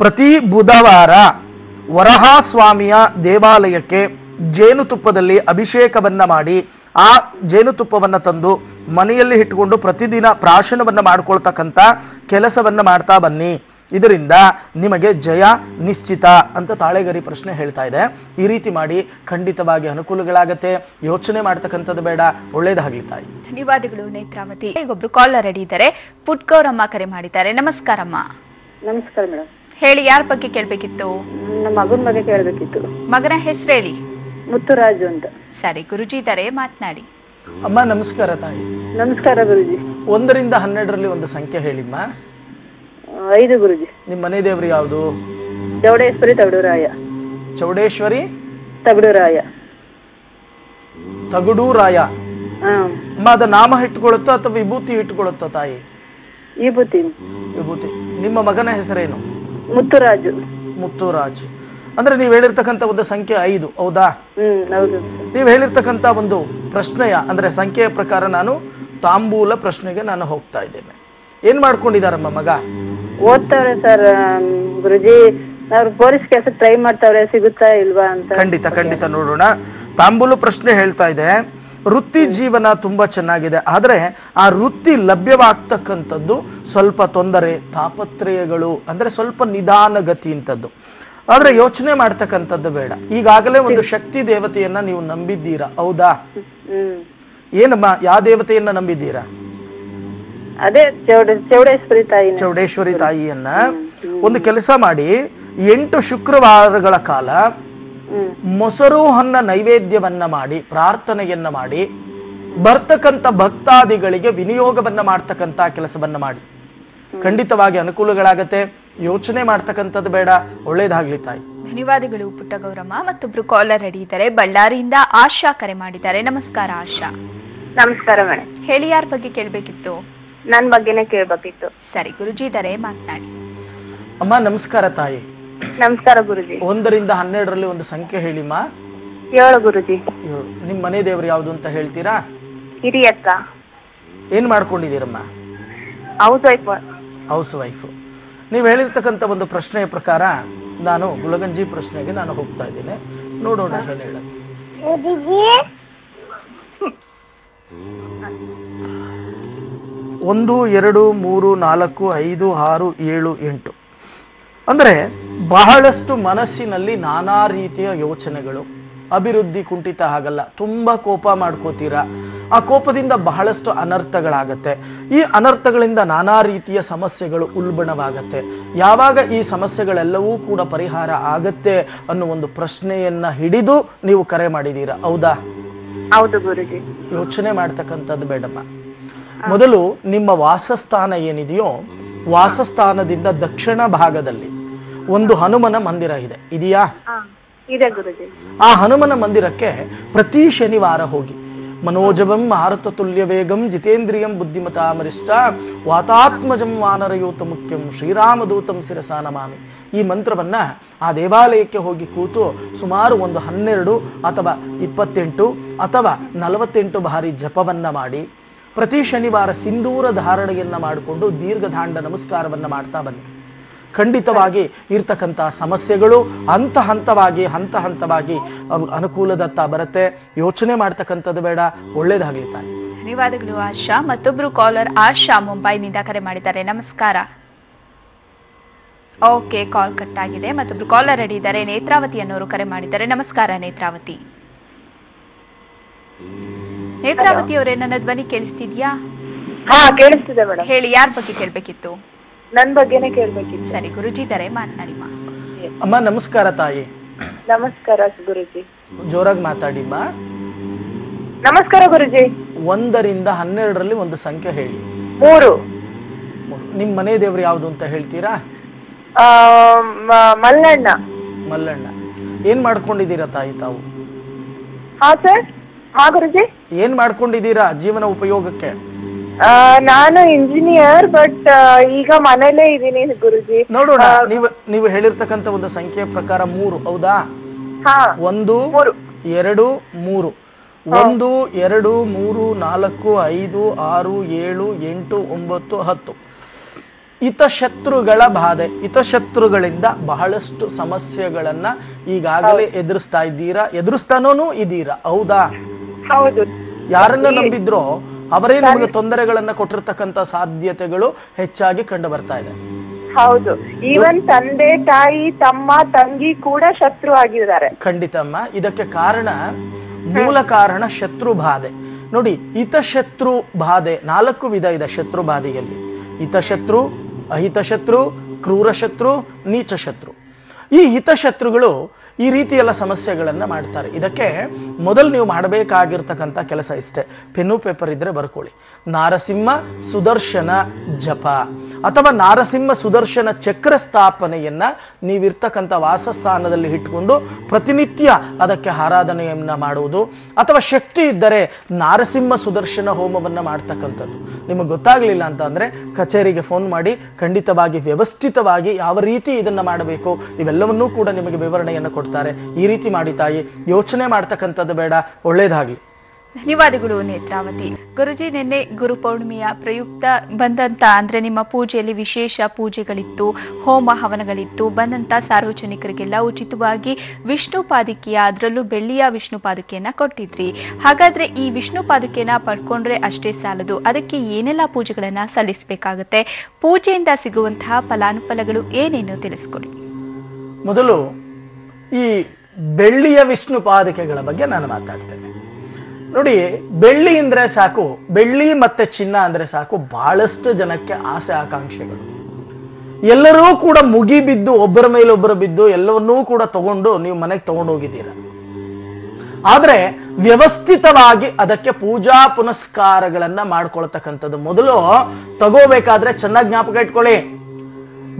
ಪ್ರತಿ ಬುಧವಾರ ವರಹಾಸ್ವಾಮಿಯ ದೇವಾಲಯಕ್ಕೆ ಜೇನುತುಪ್ಪದಲ್ಲಿ ಅಭಿಷೇಕವನ್ನ ಮಾಡಿ ಆ ಜೇನುತುಪ್ಪವನ್ನು ತಂದು ಮನೆಯಲ್ಲಿ ಇಟ್ಟುಕೊಂಡು ಪ್ರತಿದಿನ ಪ್ರಾಶನವನ್ನು ಮಾಡ್ಕೊಳ್ತಕ್ಕಂಥ ಕೆಲಸವನ್ನ ಮಾಡ್ತಾ ಬನ್ನಿ. ಇದರಿಂದ ನಿಮಗೆ ಜಯ ನಿಶ್ಚಿತ ಅಂತ ತಾಳೆಗರಿ ಪ್ರಶ್ನೆ ಹೇಳ್ತಾ ಇದೆ. ಈ ರೀತಿ ಮಾಡಿ ಖಂಡಿತವಾಗಿ ಅನುಕೂಲಗಳಾಗತ್ತೆ. ಯೋಚನೆ ಮಾಡ್ತಕ್ಕಂಥದ್ದು ಬೇಡ, ಒಳ್ಳೇದಾಗ್ಲಿ ತಾಯಿ. ಧನ್ಯವಾದಗಳು ನೇತ್ರಾವತಿ. ಈಗೊಬ್ರು ಕಾಲರ್ ರೆಡಿ ಇದ್ದಾರೆ. ಪುಟ್ಗೌರಮ್ಮ ಕರೆ ಮಾಡಿದ್ದಾರೆ. ನಮಸ್ಕಾರಮ್ಮ. ನಮಸ್ಕಾರ ಮೇಡಮ್. ಹೇಳಿ, ಯಾರ ಬಗ್ಗೆ ಕೇಳಬೇಕಿತ್ತು? ನಮ್ಮ ಮಗನ ಬಗ್ಗೆ ಕೇಳಬೇಕಿತ್ತು. ಮಗನ ಹೆಸರು ಹೇಳಿ. ಮುತ್ತುರಾಜು ಅಂತ. ಸರಿ, ಗುರುಜಿ ಇದ್ದಾರೆ, ಮಾತನಾಡಿ. ಅಮ್ಮ ನಮಸ್ಕಾರ ತಾಯಿ. ನಮಸ್ಕಾರ ಗುರುಜಿ. 1 ರಿಂದ 12ರಲ್ಲಿ ಒಂದು ಸಂಖ್ಯೆ ಹೇಳಿಮ್ಮ. 5 ಗುರುಜಿ. ನಿಮ್ಮ ಮನೆ ದೇವರು ಯಾವುದು? ಚೌಡೇಶ್ವರಿ ತಗಡೂರಾಯ. ಚೌಡೇಶ್ವರಿ ತಗಡೂರಾಯ. ತಗಡೂರಾಯ. ಹ್ಮ್. ಅಮ್ಮ ಅದ ನಾಮ ಇಟ್ಕೊಳ್ಳುತ್ತೋ ಅಥವಾ ವಿಭೂತಿ ಇಟ್ಕೊಳ್ಳುತ್ತೋ ತಾಯಿ? ವಿಭೂತಿ. ವಿಭೂತಿ. ನಿಮ್ಮ ಮಗನ ಹೆಸರೇನು? ಮುತ್ತುರಾಜು. ಮುತ್ತುರಾಜ್. ಅಂದ್ರೆ ನೀವು ಹೇಳಿರ್ತಕ್ಕಂಥ ಒಂದು ಸಂಖ್ಯೆ 5, ಹೌದಾ? ಹೌದು. ನೀವು ಹೇಳಿರ್ತಕ್ಕಂಥ ಒಂದು ಪ್ರಶ್ನೆಯ ಅಂದ್ರೆ ಸಂಖ್ಯೆಯ ಪ್ರಕಾರ ನಾನು ತಾಂಬೂಲ ಪ್ರಶ್ನೆಗೆ ನಾನು ಹೋಗ್ತಾ ಇದ್ದೇನೆ. ಏನ್ ಮಾಡ್ಕೊಂಡಿದಾರಮ್ಮ ಮಗ? ಓದ್ತಾವ್ರೆ ಸರ್ ಗುರುಜಿ. ಅವ್ರು ಪೊಲೀಸ್ ಕೆಲಸ ಟ್ರೈ ಮಾಡ್ತಾವ್ರೆ, ಸಿಗುತ್ತಾ ಇಲ್ವಾ ಅಂತ. ಖಂಡಿತ ನೋಡೋಣ. ತಾಂಬೂಲ ಪ್ರಶ್ನೆ ಹೇಳ್ತಾ ಇದೆ, ವೃತ್ತಿ ಜೀವನ ತುಂಬಾ ಚೆನ್ನಾಗಿದೆ, ಆದ್ರೆ ಆ ವೃತ್ತಿ ಲಭ್ಯವಾಗ್ತಕ್ಕಂಥದ್ದು ಸ್ವಲ್ಪ ತೊಂದರೆ, ತಾಪತ್ರಯಗಳು, ಅಂದ್ರೆ ಸ್ವಲ್ಪ ನಿಧಾನಗತಿ ಇಂಥದ್ದು. ಆದ್ರೆ ಯೋಚನೆ ಮಾಡ್ತಕ್ಕಂಥದ್ದು ಬೇಡ. ಈಗಾಗಲೇ ಒಂದು ಶಕ್ತಿ ದೇವತೆಯನ್ನ ನೀವು ನಂಬಿದ್ದೀರಾ, ಹೌದಾ? ಏನಮ್ಮ, ಯಾವ ದೇವತೆಯನ್ನ ನಂಬಿದ್ದೀರಾ? ಅದೇ ಚೌಡೇಶ್ವರಿ ತಾಯಿ. ಚೌಡೇಶ್ವರಿ ತಾಯಿಯನ್ನ ಒಂದು ಕೆಲಸ ಮಾಡಿ, 8 ಶುಕ್ರವಾರಗಳ ಕಾಲ ಮೊಸರು ಹಣ್ಣ ನೈವೇದ್ಯವನ್ನ ಮಾಡಿ ಪ್ರಾರ್ಥನೆಯನ್ನ ಮಾಡಿ ಬರ್ತಕ್ಕಂಥ ಭಕ್ತಾದಿಗಳಿಗೆ ವಿನಿಯೋಗವನ್ನ ಮಾಡ್ತಕ್ಕಂಥ ಕೆಲಸವನ್ನ ಮಾಡಿ. ಖಂಡಿತವಾಗಿ ಅನುಕೂಲಗಳಾಗತ್ತೆ. ಯೋಚನೆ ಮಾಡ್ತಕ್ಕಂಥದ್ದು ಬೇಡ, ಒಳ್ಳೇದಾಗ್ಲಿ ತಾಯಿ. ಧನ್ಯವಾದಗಳು ಪುಟ್ಟಗೌರಮ್ಮ. ಮತ್ತೊಬ್ರು ಕಾಲರ್ ರೆಡಿ ಇದ್ದಾರೆ. ಬಳ್ಳಾರಿಯಿಂದ ಆಶಾ ಕರೆ ಮಾಡಿದ್ದಾರೆ. ನಮಸ್ಕಾರ ಆಶಾ. ನಮಸ್ಕಾರ ಮೇಡಮ್. ಹೇಳಿ, ಯಾರ ಬಗ್ಗೆ ಕೇಳಬೇಕಿತ್ತು? ನನ್ ಬಗ್ಗೆನೇ ಕೇಳ್ಬೇಕಿತ್ತು. ಸರಿ, ಗುರುಜಿ ಇದ್ದಾರೆ, ಮಾತನಾಡಿ. ಅಮ್ಮ ನಮಸ್ಕಾರ ತಾಯಿ. ನಮಸ್ಕಾರ ಗುರುಜಿ. 1 ರಿಂದ 12ರಲ್ಲಿ ಒಂದು ಸಂಖ್ಯೆ ಹೇಳಿಮ್ಮ. 7 ಗುರುಜಿ. ನಿಮ್ ಮನೆ ದೇವ್ರು ಯಾವ್ದು ಅಂತ ಹೇಳ್ತೀರಾ? ಹಿರಿಯಕ್ಕ. ಏನ್ ಮಾಡ್ಕೊಂಡಿದ್ದೀರಮ್ಮ? House wife. ನೀವು ಹೇಳಿರ್ತಕ್ಕಂಥ ಒಂದು ಪ್ರಶ್ನೆಯ ಪ್ರಕಾರ ನಾನು ಗುಲಗಂಜಿ ಪ್ರಶ್ನೆಗೆ ನಾನು ಹೋಗ್ತಾ ಇದ್ದೇನೆ. ನೋಡೋಣ ಏನು ಹೇಳೋದು. 1 2 3 4 5 6 7 8 ಅಂದರೆ ಬಹಳಷ್ಟು ಮನಸ್ಸಿನಲ್ಲಿ ನಾನಾ ರೀತಿಯ ಯೋಚನೆಗಳು. ಅಭಿವೃದ್ಧಿ ಕುಂಠಿತ ಆಗಲ್ಲ, ತುಂಬಾ ಕೋಪ ಮಾಡ್ಕೋತೀರಾ. ಆ ಕೋಪದಿಂದ ಬಹಳಷ್ಟು ಅನರ್ಥಗಳಾಗತ್ತೆ. ಈ ಅನರ್ಥಗಳಿಂದ ನಾನಾ ರೀತಿಯ ಸಮಸ್ಯೆಗಳು ಉಲ್ಬಣವಾಗತ್ತೆ. ಯಾವಾಗ ಈ ಸಮಸ್ಯೆಗಳೆಲ್ಲವೂ ಕೂಡ ಪರಿಹಾರ ಆಗತ್ತೆ ಅನ್ನೋ ಒಂದು ಪ್ರಶ್ನೆಯನ್ನ ಹಿಡಿದು ನೀವು ಕರೆ ಮಾಡಿದ್ದೀರಾ, ಹೌದಾ? ಹೌದು ಗುರುಜಿ. ಯೋಚನೆ ಮಾಡ್ತಕ್ಕಂಥದ್ದು ಬೇಡಮ್ಮ. ಮೊದಲು ನಿಮ್ಮ ವಾಸಸ್ಥಾನ ಏನಿದೆಯೋ ವಾಸಸ್ಥಾನದಿಂದ ದಕ್ಷಿಣ ಭಾಗದಲ್ಲಿ ಒಂದು ಹನುಮನ ಮಂದಿರ ಇದೆ, ಇದೆಯಾ? ಇದೆ ಗುರುಜಿ. ಆ ಹನುಮನ ಮಂದಿರಕ್ಕೆ ಪ್ರತಿ ಶನಿವಾರ ಹೋಗಿ. ಮನೋಜವಂ ಮಾರುತ ತುಲ್ಯ ವೇಗಂ ಜಿತೇಂದ್ರಿಯಂ ಬುದ್ಧಿಮತಾಮರಿಷ್ಟ ವಾತಾತ್ಮಜಂ ವಾನರಯೂತ ಮುಖ್ಯಂ ಶ್ರೀರಾಮದೂತಂ ಶಿರಸಾ ನಮಾಮಿ. ಈ ಮಂತ್ರವನ್ನ ಆ ದೇವಾಲಯಕ್ಕೆ ಹೋಗಿ ಕೂತು ಸುಮಾರು ಒಂದು 12 ಅಥವಾ 28 ಅಥವಾ 48 ಬಾರಿ ಜಪವನ್ನ ಮಾಡಿ ಪ್ರತಿ ಶನಿವಾರ ಸಿಂಧೂರ ಧಾರಣೆಯನ್ನ ಮಾಡಿಕೊಂಡು ದೀರ್ಘದಾಂಡ ನಮಸ್ಕಾರವನ್ನ ಮಾಡ್ತಾ ಬನ್ನಿ. ಖಂಡಿತವಾಗಿ ಇರ್ತಕ್ಕಂಥ ಸಮಸ್ಯೆಗಳು ಹಂತ ಹಂತವಾಗಿ ಅನುಕೂಲದತ್ತ ಬರುತ್ತೆ. ಯೋಚನೆ ಮಾಡ್ತಕ್ಕಂಥದ್ದು ಬೇಡ, ಒಳ್ಳೇದಾಗ್ಲಿ ತಾಯಿ. ಧನ್ಯವಾದಗಳು ಆಶಾ. ಮತ್ತೊಬ್ರು ಕಾಲರ್ ಆಶಾ ಮುಂಬೈನಿಂದ ಕರೆ ಮಾಡಿದ್ದಾರೆ. ನಮಸ್ಕಾರ. ಓಕೆ, ಕಾಲ್ ಕಟ್ ಆಗಿದೆ. ಮತ್ತೊಬ್ರು ಕಾಲರ್ ರೆಡಿ ಇದ್ದಾರೆ. ನೇತ್ರಾವತಿ ಅನ್ನೋರು ಕರೆ ಮಾಡಿದ್ದಾರೆ. ನಮಸ್ಕಾರ ನೇತ್ರಾವತಿ. ನೇತ್ರಾವತಿ ಅವರೇ, ನನ್ನ ಧ್ವನಿ ಕೇಳಿಸ್ತಿದ್ಯಾ? ಹಾ ಕೇಳಿಸ್ತಿದೆ ಮೇಡಮ್. ಹೇಳಿ, ಯಾರ ಬಗ್ಗೆ ಕೇಳ್ಬೇಕಿತ್ತು? ನನ್ ಬಗ್ಗೆನೇ ಕೇಳ್ಬೇಕಿತ್ತು. ಸರಿ, ಗುರುಜಿ ಇದ್ದಾರೆ, ಮಾತನಾಡಿಮ್ಮ. ಅಮ್ಮ ನಮಸ್ಕಾರ ತಾಯಿ. ನಮಸ್ಕಾರ ಗುರುಜಿ. ಜೋರಾಗಿ ಮಾತಾಡಿಮ್ಮ. ನಮಸ್ಕಾರ ಗುರುಜಿ. 1ರಿಂದ 12ರಲ್ಲಿ ಒಂದು ಸಂಖ್ಯೆ ಹೇಳಿ. 3. ನಿಮ್ಮ ಮನೆ ದೇವ್ರು ಯಾವುದು ಅಂತ ಹೇಳ್ತೀರಾ? ಮಲ್ಲಣ್ಣ. ಮಲ್ಲಣ್ಣ. ಏನ್ ಮಾಡ್ಕೊಂಡಿದ್ದೀರಾ ತಾಯಿ ತಾವು? ಹಾ ಸರ್. ಹಾ ಗುರುಜಿ. ಏನ್ ಮಾಡ್ಕೊಂಡಿದ್ದೀರಾ ಜೀವನ ಉಪಯೋಗಕ್ಕೆ? ನಾನು ಇಂಜಿನಿಯರ್, ಬಟ್ ಈಗ ಮನೇಲೇ ಇದ್ದೀನಿ ಗುರುಜಿ. ನೋಡೋಣ, ನೀವು ಹೇಳಿರ್ತಕ್ಕಂಥ ಒಂದು ಸಂಖ್ಯೆ ಪ್ರಕಾರ 3 ಹೌದಾ? 1 2 3. 1 2 3 4 5 6 7 8 9 10. ಹಿತಶತ್ರುಗಳ ಬಾಧೆ, ಹಿತಶತ್ರುಗಳಿಂದ ಬಹಳಷ್ಟು ಸಮಸ್ಯೆಗಳನ್ನ ಈಗಾಗಲೇ ಎದುರಿಸ್ತಾನೂ ಇದ್ದೀರಾ ಹೌದಾ? ಹೌದು. ಯಾರನ್ನ ನಂಬಿದ್ರೋ ಅವರೇ ನಿಮಗೆ ತೊಂದರೆಗಳನ್ನ ಕೊಟ್ಟಿರ್ತಕ್ಕಂಥ ಸಾಧ್ಯತೆಗಳು ಹೆಚ್ಚಾಗಿ ಕಂಡು ಬರ್ತಾ ಇದೆ. ಹೌದು. ಈವನ್ ತಂದೆ ತಾಯಿ ತಮ್ಮ ತಂಗಿ ಕೂಡ ಶತ್ರು ಆಗಿದ್ದಾರೆ. ಖಂಡಿತಮ್ಮ. ಇದಕ್ಕೆ ಕಾರಣ, ಮೂಲ ಕಾರಣ ಶತ್ರು ಬಾಧೆ. ನೋಡಿ, ಹಿತಶತ್ರು ಬಾಧೆ 4 ವಿಧ ಇದೆ ಶತ್ರು ಬಾಧೆಯಲ್ಲಿ. ಹಿತಶತ್ರು, ಅಹಿತಶತ್ರು, ಕ್ರೂರ ಶತ್ರು, ನೀಚ ಶತ್ರು. ಈ ಹಿತಶತ್ರುಗಳು ಈ ರೀತಿ ಎಲ್ಲ ಸಮಸ್ಯೆಗಳನ್ನ ಮಾಡ್ತಾರೆ. ಇದಕ್ಕೆ ಮೊದಲು ನೀವು ಮಾಡಬೇಕಾಗಿರ್ತಕ್ಕಂಥ ಕೆಲಸ ಇಷ್ಟೇ. ಪೆನ್ನು ಪೇಪರ್ ಇದ್ರೆ ಬರ್ಕೊಳ್ಳಿ. ನಾರಸಿಂಹ ಸುದರ್ಶನ ಜಪ ಅಥವಾ ನಾರಸಿಂಹ ಸುದರ್ಶನ ಚಕ್ರ ಸ್ಥಾಪನೆಯನ್ನ ನೀವಿರ್ತಕ್ಕಂಥ ವಾಸಸ್ಥಾನದಲ್ಲಿ ಇಟ್ಕೊಂಡು ಪ್ರತಿನಿತ್ಯ ಅದಕ್ಕೆ ಆರಾಧನೆಯನ್ನ ಮಾಡುವುದು, ಅಥವಾ ಶಕ್ತಿ ಇದ್ದರೆ ನಾರಸಿಂಹ ಸುದರ್ಶನ ಹೋಮವನ್ನ ಮಾಡ್ತಕ್ಕಂಥದ್ದು. ನಿಮಗೆ ಗೊತ್ತಾಗ್ಲಿಲ್ಲ ಅಂತ ಅಂದ್ರೆ ಕಚೇರಿಗೆ ಫೋನ್ ಮಾಡಿ ಖಂಡಿತವಾಗಿ ವ್ಯವಸ್ಥಿತವಾಗಿ ಯಾವ ರೀತಿ ಇದನ್ನ ಮಾಡಬೇಕು ಇವೆಲ್ಲವನ್ನೂ ಕೂಡ ನಿಮಗೆ ವಿವರಣೆಯನ್ನು ಕೊಡ್ತಾರೆ. ಈ ರೀತಿ ಮಾಡಿ ತಾಯಿ, ಯೋಚನೆ ಮಾಡ್ತಕ್ಕಂಥದ್ದು ಬೇಡ. ಒಳ್ಳೇದಾಗ್ಲಿ. ಧನ್ಯವಾದಗಳು ನೇತ್ರಾವತಿ. ಗುರುಜಿ, ನಿನ್ನೆ ಗುರುಪೌರ್ಣಿಮೆಯ ಪ್ರಯುಕ್ತ ಬಂದಂತ ಅಂದ್ರೆ ನಿಮ್ಮ ಪೂಜೆಯಲ್ಲಿ ವಿಶೇಷ ಪೂಜೆಗಳಿತ್ತು, ಹೋಮ ಹವನಗಳಿತ್ತು. ಬಂದಂತ ಸಾರ್ವಜನಿಕರಿಗೆಲ್ಲ ಉಚಿತವಾಗಿ ವಿಷ್ಣು ಪಾದುಕೆಯ, ಅದರಲ್ಲೂ ಬೆಳ್ಳಿಯ ವಿಷ್ಣು ಪಾದುಕೆಯನ್ನ ಕೊಟ್ಟಿದ್ರಿ. ಹಾಗಾದ್ರೆ ಈ ವಿಷ್ಣು ಪಾದುಕೆಯನ್ನ ಪಡ್ಕೊಂಡ್ರೆ ಅಷ್ಟೇ ಸಾಲದು, ಅದಕ್ಕೆ ಏನೆಲ್ಲ ಪೂಜೆಗಳನ್ನ ಸಲ್ಲಿಸಬೇಕಾಗುತ್ತೆ? ಪೂಜೆಯಿಂದ ಸಿಗುವಂತಹ ಫಲಾನುಫಲಗಳು ಏನೇನು ತಿಳಿಸ್ಕೊಡಿ. ಮೊದಲು ಈ ಬೆಳ್ಳಿಯ ವಿಷ್ಣು ಪಾದುಕೆಗಳ ಬಗ್ಗೆ ನಾನು ಮಾತಾಡ್ತೇನೆ. ನೋಡಿ, ಬೆಳ್ಳಿ ಅಂದ್ರೆ ಸಾಕು, ಬೆಳ್ಳಿ ಮತ್ತೆ ಚಿನ್ನ ಅಂದ್ರೆ ಸಾಕು, ಬಹಳಷ್ಟು ಜನಕ್ಕೆ ಆಸೆ ಆಕಾಂಕ್ಷೆಗಳು. ಎಲ್ಲರೂ ಕೂಡ ಮುಗಿಬಿದ್ದು ಒಬ್ಬರ ಮೇಲೊಬ್ಬರು ಬಿದ್ದು ಎಲ್ಲವನ್ನೂ ಕೂಡ ತಗೊಂಡು ನೀವು ಮನೆಗೆ ತಗೊಂಡು ಹೋಗಿದ್ದೀರ. ಆದ್ರೆ ವ್ಯವಸ್ಥಿತವಾಗಿ ಅದಕ್ಕೆ ಪೂಜಾ ಪುನಸ್ಕಾರಗಳನ್ನ ಮಾಡ್ಕೊಳ್ತಕ್ಕಂಥದ್ದು ಮೊದಲು ತಗೋಬೇಕಾದ್ರೆ ಚೆನ್ನಾಗಿ ಜ್ಞಾಪಕ ಇಟ್ಕೊಳ್ಳಿ.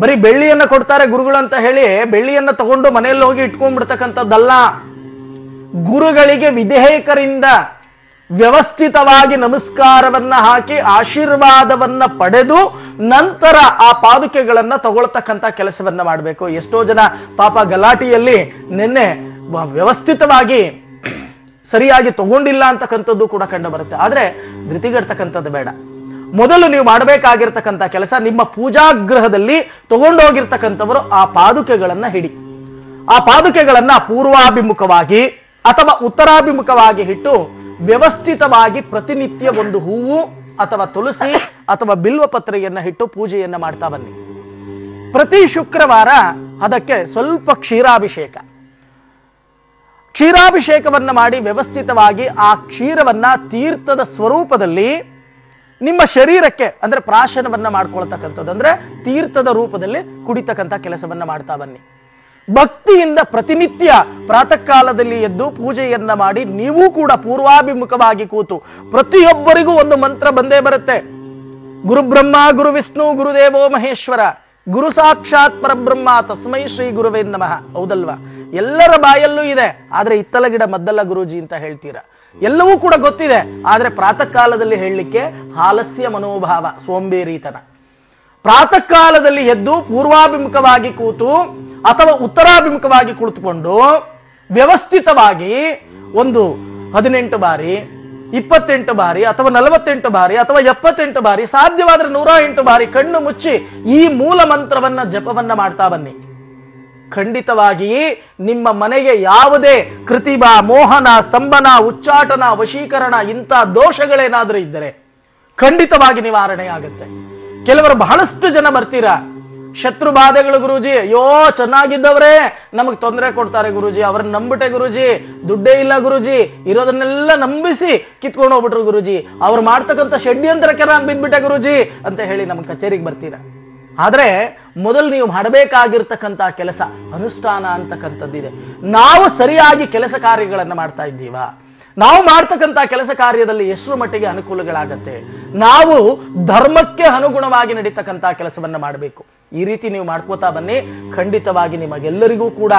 ಬರೀ ಬೆಳ್ಳಿಯನ್ನ ಕೊಡ್ತಾರೆ ಗುರುಗಳು ಅಂತ ಹೇಳಿ ಬೆಳ್ಳಿಯನ್ನ ತಗೊಂಡು ಮನೆಯಲ್ಲಿ ಹೋಗಿ ಇಟ್ಕೊಂಡ್ಬಿಡ್ತಕ್ಕಂಥದ್ದಲ್ಲ. ಗುರುಗಳಿಗೆ ವಿಧೇಯಕರಿಂದ ವ್ಯವಸ್ಥಿತವಾಗಿ ನಮಸ್ಕಾರವನ್ನ ಹಾಕಿ ಆಶೀರ್ವಾದವನ್ನ ಪಡೆದು ನಂತರ ಆ ಪಾದುಕೆಗಳನ್ನ ತಗೊಳ್ತಕ್ಕಂಥ ಕೆಲಸವನ್ನ ಮಾಡಬೇಕು. ಎಷ್ಟೋ ಜನ ಪಾಪ ಗಲಾಟಿಯಲ್ಲಿ ನಿನ್ನೆ ವ್ಯವಸ್ಥಿತವಾಗಿ ಸರಿಯಾಗಿ ತಗೊಂಡಿಲ್ಲ ಅಂತಕ್ಕಂಥದ್ದು ಕೂಡ ಕಂಡು ಬರುತ್ತೆ. ಆದ್ರೆ ಧೃತಿಗೆಡ್ತಕ್ಕಂಥದ್ದು ಬೇಡ. ಮೊದಲು ನೀವು ಮಾಡಬೇಕಾಗಿರ್ತಕ್ಕಂಥ ಕೆಲಸ, ನಿಮ್ಮ ಪೂಜಾಗೃಹದಲ್ಲಿ ತಗೊಂಡೋಗಿರ್ತಕ್ಕಂಥವರು ಆ ಪಾದುಕೆಗಳನ್ನ ಹಿಡಿ. ಆ ಪಾದುಕೆಗಳನ್ನ ಪೂರ್ವಾಭಿಮುಖವಾಗಿ ಅಥವಾ ಉತ್ತರಾಭಿಮುಖವಾಗಿ ಇಟ್ಟು ವ್ಯವಸ್ಥಿತವಾಗಿ ಪ್ರತಿನಿತ್ಯ ಒಂದು ಹೂವು ಅಥವಾ ತುಳಸಿ ಅಥವಾ ಬಿಲ್ವ ಪತ್ರೆಯನ್ನ ಇಟ್ಟು ಪೂಜೆಯನ್ನ ಮಾಡ್ತಾ ಬನ್ನಿ. ಪ್ರತಿ ಶುಕ್ರವಾರ ಅದಕ್ಕೆ ಸ್ವಲ್ಪ ಕ್ಷೀರಾಭಿಷೇಕವನ್ನ ಮಾಡಿ ವ್ಯವಸ್ಥಿತವಾಗಿ ಆ ಕ್ಷೀರವನ್ನ ತೀರ್ಥದ ಸ್ವರೂಪದಲ್ಲಿ ನಿಮ್ಮ ಶರೀರಕ್ಕೆ ಅಂದ್ರೆ ಪ್ರಾಶನವನ್ನ ಮಾಡ್ಕೊಳ್ತಕ್ಕಂಥದ್ದು, ಅಂದ್ರೆ ತೀರ್ಥದ ರೂಪದಲ್ಲಿ ಕುಡಿತಕ್ಕಂಥ ಕೆಲಸವನ್ನ ಮಾಡ್ತಾ ಬನ್ನಿ. ಭಕ್ತಿಯಿಂದ ಪ್ರತಿನಿತ್ಯ ಪ್ರಾತಃ ಕಾಲದಲ್ಲಿ ಎದ್ದು ಪೂಜೆಯನ್ನ ಮಾಡಿ ನೀವು ಕೂಡ ಪೂರ್ವಾಭಿಮುಖವಾಗಿ ಕೂತು ಪ್ರತಿಯೊಬ್ಬರಿಗೂ ಒಂದು ಮಂತ್ರ ಬಂದೇ ಬರುತ್ತೆ. ಗುರು ಬ್ರಹ್ಮ ಗುರು ವಿಷ್ಣು ಗುರುದೇವೋ ಮಹೇಶ್ವರ ಗುರು ಸಾಕ್ಷಾತ್ ಪರಬ್ರಹ್ಮ ತಸ್ಮೈ ಶ್ರೀ ಗುರುವೇ ನಮಃ. ಹೌದಲ್ವಾ? ಎಲ್ಲರ ಬಾಯಲ್ಲೂ ಇದೆ. ಆದ್ರೆ ಇತ್ತಲ ಗಿಡ ಮದ್ದಲ್ಲ ಗುರೂಜಿ ಅಂತ ಹೇಳ್ತೀರಾ. ಎಲ್ಲವೂ ಕೂಡ ಗೊತ್ತಿದೆ. ಆದ್ರೆ ಪ್ರಾತಃ ಕಾಲದಲ್ಲಿ ಹೇಳಲಿಕ್ಕೆ ಆಲಸ್ಯ ಮನೋಭಾವ, ಸೋಂಬೇರಿತನ. ಪ್ರಾತಃ ಕಾಲದಲ್ಲಿ ಎದ್ದು ಪೂರ್ವಾಭಿಮುಖವಾಗಿ ಕೂತು ಅಥವಾ ಉತ್ತರಾಭಿಮುಖವಾಗಿ ಕುಳಿತುಕೊಂಡು ವ್ಯವಸ್ಥಿತವಾಗಿ ಒಂದು 18 ಬಾರಿ 28 ಬಾರಿ ಅಥವಾ 48 ಬಾರಿ ಅಥವಾ 78 ಬಾರಿ, ಸಾಧ್ಯವಾದ್ರೆ 108 ಬಾರಿ ಕಣ್ಣು ಮುಚ್ಚಿ ಈ ಮೂಲ ಮಂತ್ರವನ್ನ ಜಪವನ್ನ ಮಾಡ್ತಾ ಬನ್ನಿ. ಖಂಡಿತವಾಗಿ ನಿಮ್ಮ ಮನೆಗೆ ಯಾವುದೇ ಕೃತಿಬಾ, ಮೋಹನ, ಸ್ತಂಭನ, ಉಚ್ಚಾಟನ, ವಶೀಕರಣ ಇಂಥ ದೋಷಗಳೇನಾದ್ರೂ ಇದ್ದರೆ ಖಂಡಿತವಾಗಿ ನಿವಾರಣೆ ಆಗುತ್ತೆ. ಕೆಲವರು ಬಹಳಷ್ಟು ಜನ ಬರ್ತೀರಾ, ಶತ್ರು ಬಾಧೆಗಳು ಗುರೂಜಿ, ಅಯ್ಯೋ ಚೆನ್ನಾಗಿದ್ದವ್ರೆ ನಮಗ್ ತೊಂದರೆ ಕೊಡ್ತಾರೆ ಗುರೂಜಿ, ಅವ್ರನ್ನ ನಂಬಿಟ್ಟೆ ಗುರೂಜಿ, ದುಡ್ಡೇ ಇಲ್ಲ ಗುರೂಜಿ, ಇರೋದನ್ನೆಲ್ಲ ನಂಬಿಸಿ ಕಿತ್ಕೊಂಡು ಹೋಗ್ಬಿಟ್ರು ಗುರೂಜಿ, ಅವ್ರು ಮಾಡ್ತಕ್ಕಂಥ ಷಡ್ಯಂತ್ರಕ್ಕೆ ನಾನು ಬಿದ್ಬಿಟ್ಟೆ ಗುರೂಜಿ ಅಂತ ಹೇಳಿ ನಮ್ಮ ಕಚೇರಿಗೆ ಬರ್ತೀರಾ. ಆದ್ರೆ ಮೊದಲು ನೀವು ಮಾಡಬೇಕಾಗಿರ್ತಕ್ಕಂಥ ಕೆಲಸ ಅನುಷ್ಠಾನ ಅಂತಕ್ಕಂಥದ್ದಿದೆ. ನಾವು ಸರಿಯಾಗಿ ಕೆಲಸ ಕಾರ್ಯಗಳನ್ನು ಮಾಡ್ತಾ ಇದ್ದೀವಾ? ನಾವು ಮಾಡ್ತಕ್ಕಂಥ ಕೆಲಸ ಕಾರ್ಯದಲ್ಲಿ ಎಷ್ಟರ ಮಟ್ಟಿಗೆ ಅನುಕೂಲಗಳಾಗತ್ತೆ, ನಾವು ಧರ್ಮಕ್ಕೆ ಅನುಗುಣವಾಗಿ ನಡೀತಕ್ಕಂಥ ಕೆಲಸವನ್ನ ಮಾಡಬೇಕು. ಈ ರೀತಿ ನೀವು ಮಾಡ್ಕೋತಾ ಬನ್ನಿ, ಖಂಡಿತವಾಗಿ ನಿಮಗೆಲ್ಲರಿಗೂ ಕೂಡ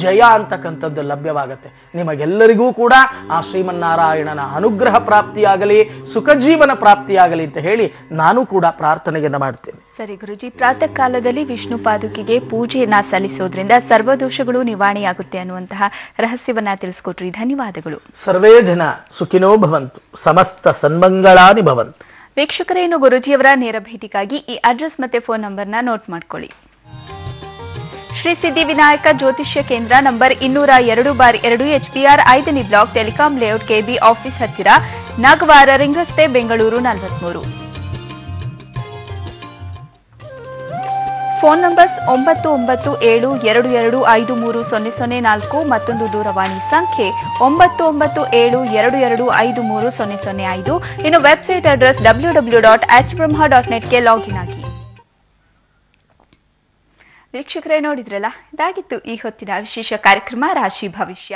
ಜಯ ಅಂತಕ್ಕಂಥದ್ದು ಲಭ್ಯವಾಗತ್ತೆ. ನಿಮಗೆಲ್ಲರಿಗೂ ಕೂಡ ಆ ಶ್ರೀಮನ್ನಾರಾಯಣನ ಅನುಗ್ರಹ ಪ್ರಾಪ್ತಿಯಾಗಲಿ, ಸುಖ ಜೀವನ ಪ್ರಾಪ್ತಿಯಾಗಲಿ ಅಂತ ಹೇಳಿ ನಾನು ಕೂಡ ಪ್ರಾರ್ಥನೆಯನ್ನ ಮಾಡ್ತೇನೆ. ಸರಿ ಗುರುಜಿ, ಪ್ರಾತಃ ಕಾಲದಲ್ಲಿ ವಿಷ್ಣು ಪಾದುಕೆಗೆ ಪೂಜೆಯನ್ನ ಸಲ್ಲಿಸೋದ್ರಿಂದ ಸರ್ವದೋಷಗಳು ನಿವಾರಣೆಯಾಗುತ್ತೆ ಅನ್ನುವಂತಹ ರಹಸ್ಯವನ್ನ ತಿಳಿಸ್ಕೊಟ್ರಿ. ಧನ್ಯವಾದಗಳು. ಸರ್ವೇ ಜನ ಸುಖಿನೋ ಭವಂತು, ಸಮಸ್ತ ಸನ್ಮಂಗಳಾನಿ ಭವಂತು. ವೀಕ್ಷಕರೇ, ಇನ್ನು ಗುರುಜಿಯವರ ನೇರ ಭೇಟಿಗಾಗಿ ಈ ಅಡ್ರೆಸ್ ಮತ್ತೆ ಫೋನ್ ನಂಬರ್ನ ನೋಟ್ ಮಾಡ್ಕೊಳ್ಳಿ. ಶ್ರೀ ಸಿದ್ಧಿವಿನಾಯಕ ಜ್ಯೋತಿಷ್ಯ ಕೇಂದ್ರ ನಂಬರ್ 202/2 HPR 5ನೇ block, telecom layout, KB office ಹತ್ತಿರ, ನಾಗವಾರ, ರಿಂಗ್ ರಸ್ತೆ, ಬೆಂಗಳೂರು 43. ಫೋನ್ ನಂಬರ್ಸ್ 997222530004, ಮತ್ತೊಂದು ದೂರವಾಣಿ ಸಂಖ್ಯೆ 997222530005. ಇನ್ನು ವೆಬ್ಸೈಟ್ ಅಡ್ರೆಸ್ www.astrbrahma.net ಲಾಗಿನ್ ಆಗಿ. ವೀಕ್ಷಕರೇ, ನೋಡಿದ್ರಲ್ಲ, ಇದಾಗಿತ್ತು ಈ ಹೊತ್ತಿನ ವಿಶೇಷ ಕಾರ್ಯಕ್ರಮ ರಾಶಿ ಭವಿಷ್ಯ.